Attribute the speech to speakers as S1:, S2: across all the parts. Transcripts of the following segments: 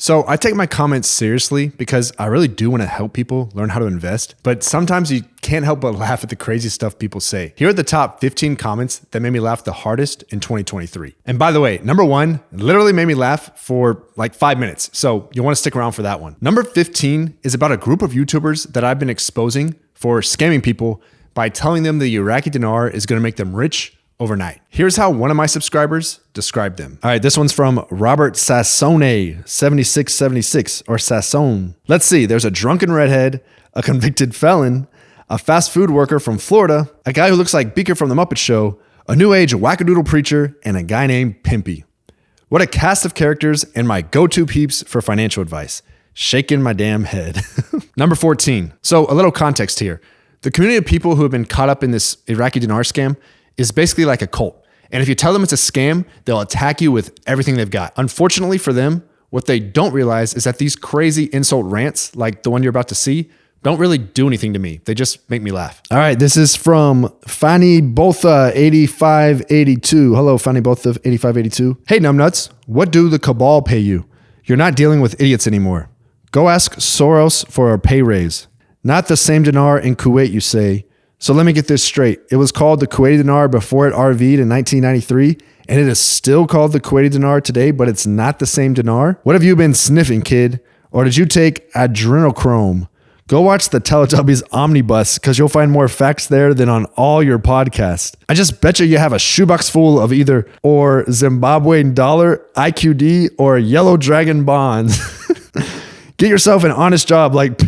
S1: So I take my comments seriously because I really do want to help people learn how to invest, but sometimes you can't help but laugh at the crazy stuff people say. Here are the top 15 comments that made me laugh the hardest in 2023. And by the way, number 1 literally made me laugh for like 5 minutes. So you'll want to stick around for that one. Number 15 is about a group of YouTubers that I've been exposing for scamming people by telling them the Iraqi dinar is going to make them rich overnight. Here's how one of my subscribers described them. All right, this one's from Robert Sassone 7676 or Sassone. Let's see, there's a drunken redhead, a convicted felon, a fast food worker from Florida, a guy who looks like Beaker from The Muppet Show, a new age wackadoodle preacher, and a guy named Pimpy. What a cast of characters and my go-to peeps for financial advice. Shaking my damn head. Number 14. So a little context here. The community of people who have been caught up in this Iraqi dinar scam is basically like a cult. And if you tell them it's a scam, they'll attack you with everything they've got. Unfortunately for them, what they don't realize is that these crazy insult rants, like the one you're about to see, don't really do anything to me. They just make me laugh. All right, this is from Fanny Botha 8582. Hello, Fanny Botha 8582. Hey, numbnuts, what do the cabal pay you? You're not dealing with idiots anymore. Go ask Soros for a pay raise. Not the same dinar in Kuwait, you say. So let me get this straight. It was called the Kuwaiti dinar before it RV'd in 1993, and it is still called the Kuwaiti dinar today, but it's not the same dinar? What have you been sniffing, kid? Or did you take adrenochrome? Go watch the Teletubbies Omnibus because you'll find more facts there than on all your podcasts. I just bet you have a shoebox full of either or Zimbabwean dollar, IQD, or Yellow Dragon bonds. Get yourself an honest job like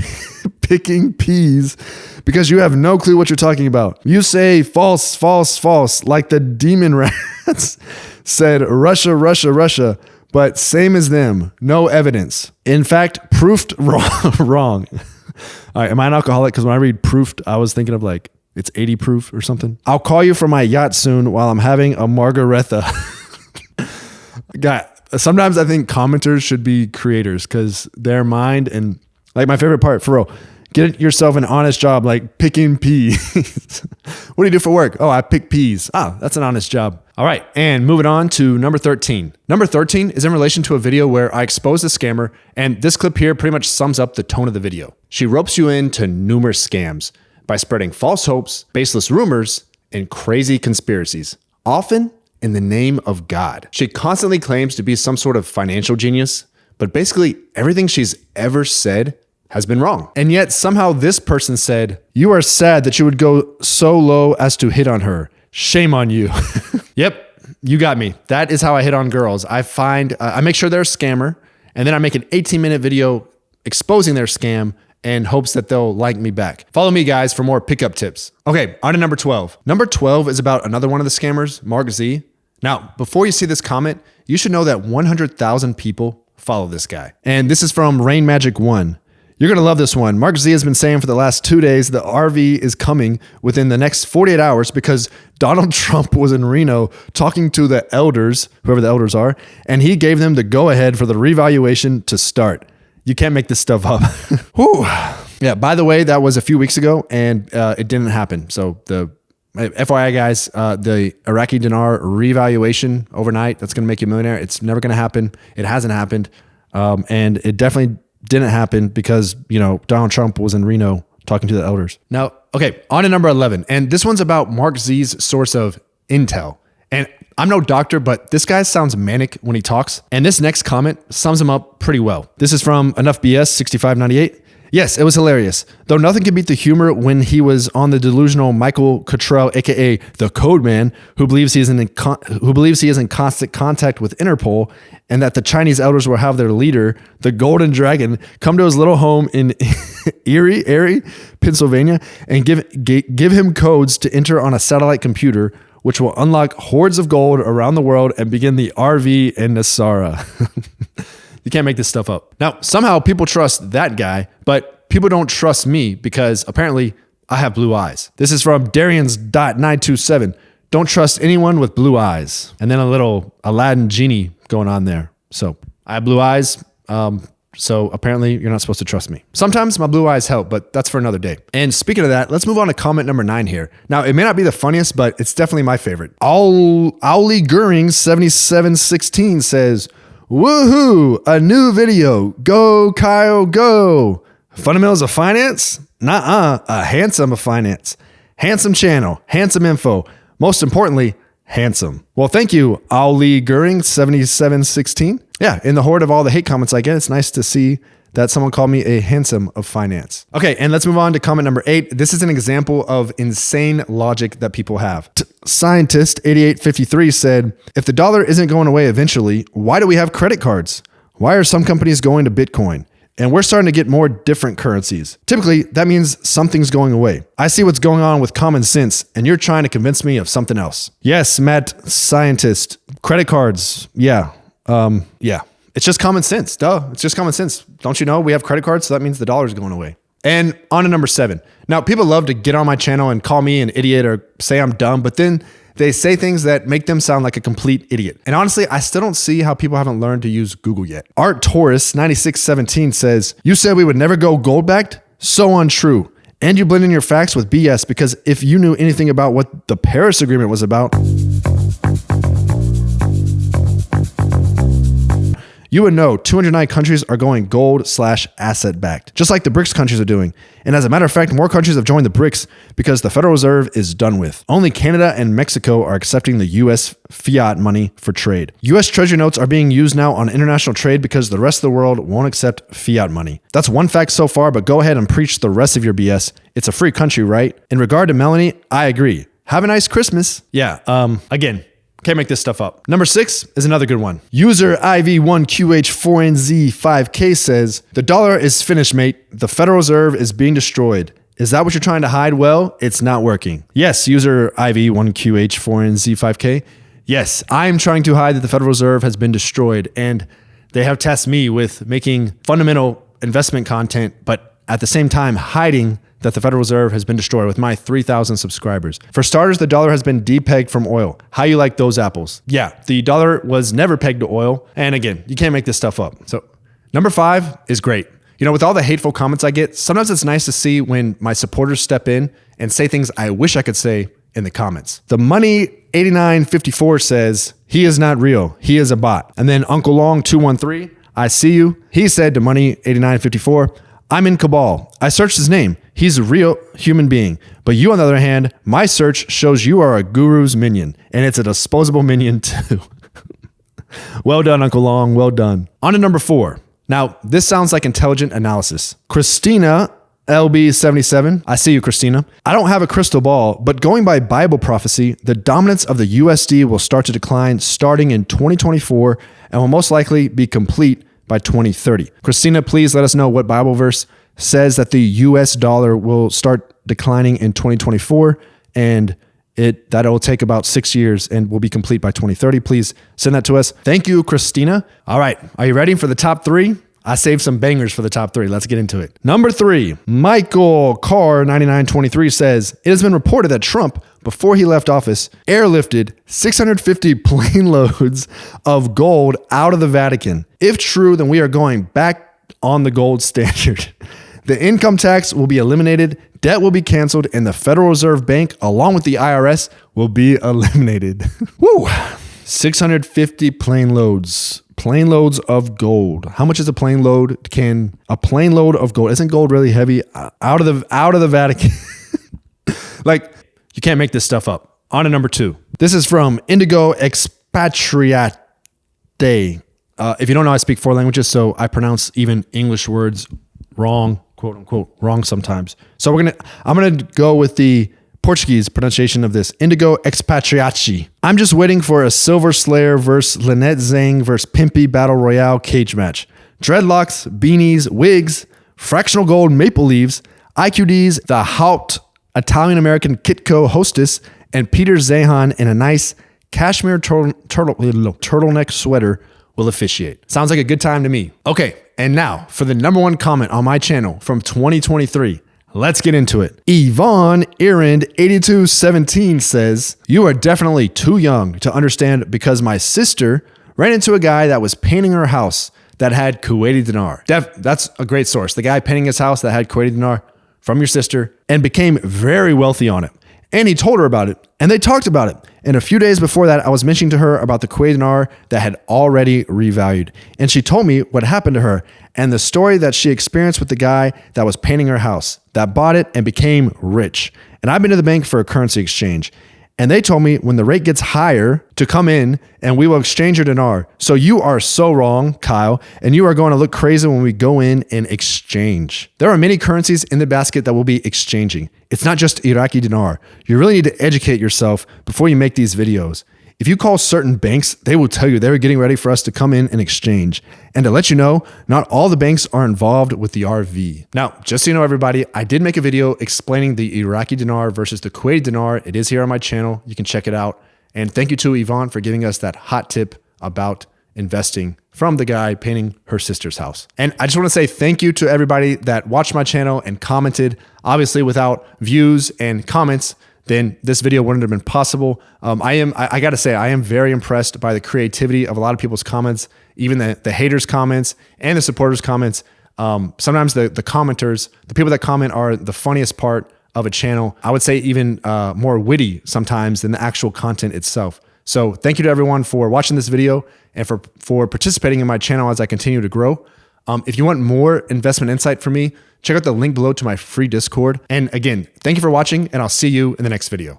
S1: picking peas because you have no clue what you're talking about. You say false, false, false, like the demon rats said Russia, Russia, Russia, but same as them, no evidence. In fact, proofed wrong. All right, am I an alcoholic? Because when I read proofed, I was thinking of like it's 80 proof or something. I'll call you from my yacht soon while I'm having a margarita. Sometimes I think commenters should be creators because their mind and like my favorite part, for real, get yourself an honest job like picking peas. What do you do for work? Oh, I pick peas. Oh, that's an honest job. All right, and moving on to number 13. Number 13 is in relation to a video where I expose the scammer, and this clip here pretty much sums up the tone of the video. She ropes you into numerous scams by spreading false hopes, baseless rumors, and crazy conspiracies, often in the name of God. She constantly claims to be some sort of financial genius, but basically everything she's ever said has been wrong. And yet somehow this person said, "You are sad that you would go so low as to hit on her. Shame on you." Yep, you got me. That is how I hit on girls. I make sure they're a scammer, and then I make an 18-minute video exposing their scam in hopes that they'll like me back. Follow me, guys, for more pickup tips. Okay, on to number 12. Number 12 is about another one of the scammers, Mark Z. Now, before you see this comment, you should know that 100,000 people follow this guy. And this is from Rain Magic 1. You're going to love this one. Mark Z has been saying for the last 2 days the RV is coming within the next 48 hours because Donald Trump was in Reno talking to the elders, whoever the elders are, and he gave them the go-ahead for the revaluation to start. You can't make this stuff up. Whew. Yeah, by the way, that was a few weeks ago, and it didn't happen. So the FYI, guys, the Iraqi dinar revaluation overnight, that's going to make you a millionaire. It's never going to happen. It hasn't happened. And it definitely didn't happen because, Donald Trump was in Reno talking to the elders. Now, okay, on to number 11. And this one's about Mark Z's source of intel. And I'm no doctor, but this guy sounds manic when he talks. And this next comment sums him up pretty well. This is from Enough BS 6598. Yes, it was hilarious. Though nothing can beat the humor when he was on the delusional Michael Cottrell, aka the Code Man, who believes he is in constant contact with Interpol, and that the Chinese elders will have their leader, the Golden Dragon, come to his little home in Erie, Pennsylvania, and give him codes to enter on a satellite computer, which will unlock hordes of gold around the world and begin the RV in Nasara. You can't make this stuff up. Now, somehow people trust that guy, but people don't trust me because apparently I have blue eyes. This is from Darians.927. Don't trust anyone with blue eyes. And then a little Aladdin genie going on there. So I have blue eyes. So apparently you're not supposed to trust me. Sometimes my blue eyes help, but that's for another day. And speaking of that, let's move on to comment number 9 here. Now, it may not be the funniest, but it's definitely my favorite. Owly Goering 7716 says, Woohoo! A new video. Go, Kyle, go. Fundamentals of finance? Nuh-uh. A handsome of finance. Handsome channel. Handsome info. Most importantly, handsome. Well, thank you, Ali Goering 7716. Yeah, in the horde of all the hate comments I get, it's nice to see that someone called me a handsome of finance. Okay, and let's move on to comment number 8. This is an example of insane logic that people have. Scientist 8853 said, if the dollar isn't going away eventually, why do we have credit cards? Why are some companies going to Bitcoin? And we're starting to get more different currencies. Typically, that means something's going away. I see what's going on with common sense, and you're trying to convince me of something else. Yes, Matt Scientist. Credit cards. Yeah. It's just common sense. Duh. It's just common sense. Don't you know we have credit cards? So that means the dollar's going away. And on to number 7. Now, people love to get on my channel and call me an idiot or say I'm dumb, but then they say things that make them sound like a complete idiot. And honestly, I still don't see how people haven't learned to use Google yet. Art Taurus 9617 says, you said we would never go gold backed? So untrue. And you blend in your facts with BS because if you knew anything about what the Paris Agreement was about, you would know 209 countries are going gold/asset backed, just like the BRICS countries are doing. And as a matter of fact, more countries have joined the BRICS because the Federal Reserve is done with. Only Canada and Mexico are accepting the US fiat money for trade. US Treasury notes are being used now on international trade because the rest of the world won't accept fiat money. That's one fact so far, but go ahead and preach the rest of your BS. It's a free country, right? In regard to Melanie, I agree. Have a nice Christmas. Yeah, again, can't make this stuff up. Number 6 is another good one. User IV1QH4NZ5K says, the dollar is finished, mate. The Federal Reserve is being destroyed. Is that what you're trying to hide? Well, it's not working. Yes, user IV1QH4NZ5K. Yes, I'm trying to hide that the Federal Reserve has been destroyed, and they have tasked me with making fundamental investment content, but at the same time hiding that the Federal Reserve has been destroyed with my 3,000 subscribers. For starters, the dollar has been depegged from oil. How you like those apples? Yeah, the dollar was never pegged to oil. And again, you can't make this stuff up. So number 5 is great. You know, with all the hateful comments I get, sometimes it's nice to see when my supporters step in and say things I wish I could say in the comments. The Money 8954 says, he is not real. He is a bot. And then Uncle Long 213, I see you. He said to Money 8954, I'm in Cabal. I searched his name. He's a real human being. But you, on the other hand, my search shows you are a guru's minion, and it's a disposable minion too. Well done, Uncle Long. Well done. On to number 4. Now, this sounds like intelligent analysis. Christina LB77. I see you, Christina. I don't have a crystal ball, but going by Bible prophecy, the dominance of the USD will start to decline starting in 2024 and will most likely be complete by 2030. Christina, please let us know what Bible verse says that the US dollar will start declining in 2024 and that will take about 6 years and will be complete by 2030. Please send that to us. Thank you, Christina. All right. Are you ready for the top 3? I saved some bangers for the top 3. Let's get into it. Number 3, Michael Carr 9923 says, it has been reported that Trump, before he left office, airlifted 650 plane loads of gold out of the Vatican. If true, then we are going back on the gold standard. The income tax will be eliminated, debt will be canceled, and the Federal Reserve Bank, along with the IRS, will be eliminated. Woo! 650 plane loads of gold. How much is a plane load? Can a plane load of gold? Isn't gold really heavy? Out of the Vatican. Like, you can't make this stuff up. On to number 2. This is from Indigo Expatriate. If you don't know, I speak 4 languages, so I pronounce even English words wrong, quote unquote, wrong sometimes. So I'm gonna go with the Portuguese pronunciation of this. Indigo Expatriaci. I'm just waiting for a Silver Slayer versus Lynette Zhang versus Pimpy Battle Royale cage match. Dreadlocks, beanies, wigs, fractional gold maple leaves, IQDs, the Haupt Italian-American Kitco hostess, and Peter Zahan in a nice cashmere turtleneck sweater will officiate. Sounds like a good time to me. Okay, and now for the number 1 comment on my channel from 2023. Let's get into it. Yvonne Erend 8217 says, you are definitely too young to understand because my sister ran into a guy that was painting her house that had Kuwaiti dinar. That's a great source. The guy painting his house that had Kuwaiti dinar from your sister and became very wealthy on it. And he told her about it and they talked about it. And a few days before that, I was mentioning to her about the Kuwait dinar that had already revalued. And she told me what happened to her and the story that she experienced with the guy that was painting her house, that bought it and became rich. And I've been to the bank for a currency exchange. And they told me when the rate gets higher to come in and we will exchange your dinar. So you are so wrong, Kyle, and you are going to look crazy when we go in and exchange. There are many currencies in the basket that we'll be exchanging. It's not just Iraqi dinar. You really need to educate yourself before you make these videos. If you call certain banks, they will tell you they're getting ready for us to come in and exchange. And to let you know, not all the banks are involved with the RV. Now, just so you know, everybody, I did make a video explaining the Iraqi dinar versus the Kuwaiti dinar. It is here on my channel. You can check it out. And thank you to Yvonne for giving us that hot tip about investing from the guy painting her sister's house. And I just want to say thank you to everybody that watched my channel and commented. Obviously, without views and comments, then this video wouldn't have been possible. I gotta say, I am very impressed by the creativity of a lot of people's comments, even the haters' comments and the supporters' comments. Sometimes the commenters, the people that comment are the funniest part of a channel. I would say even more witty sometimes than the actual content itself. So thank you to everyone for watching this video and for participating in my channel as I continue to grow. If you want more investment insight from me, check out the link below to my free Discord. And again, thank you for watching, and I'll see you in the next video.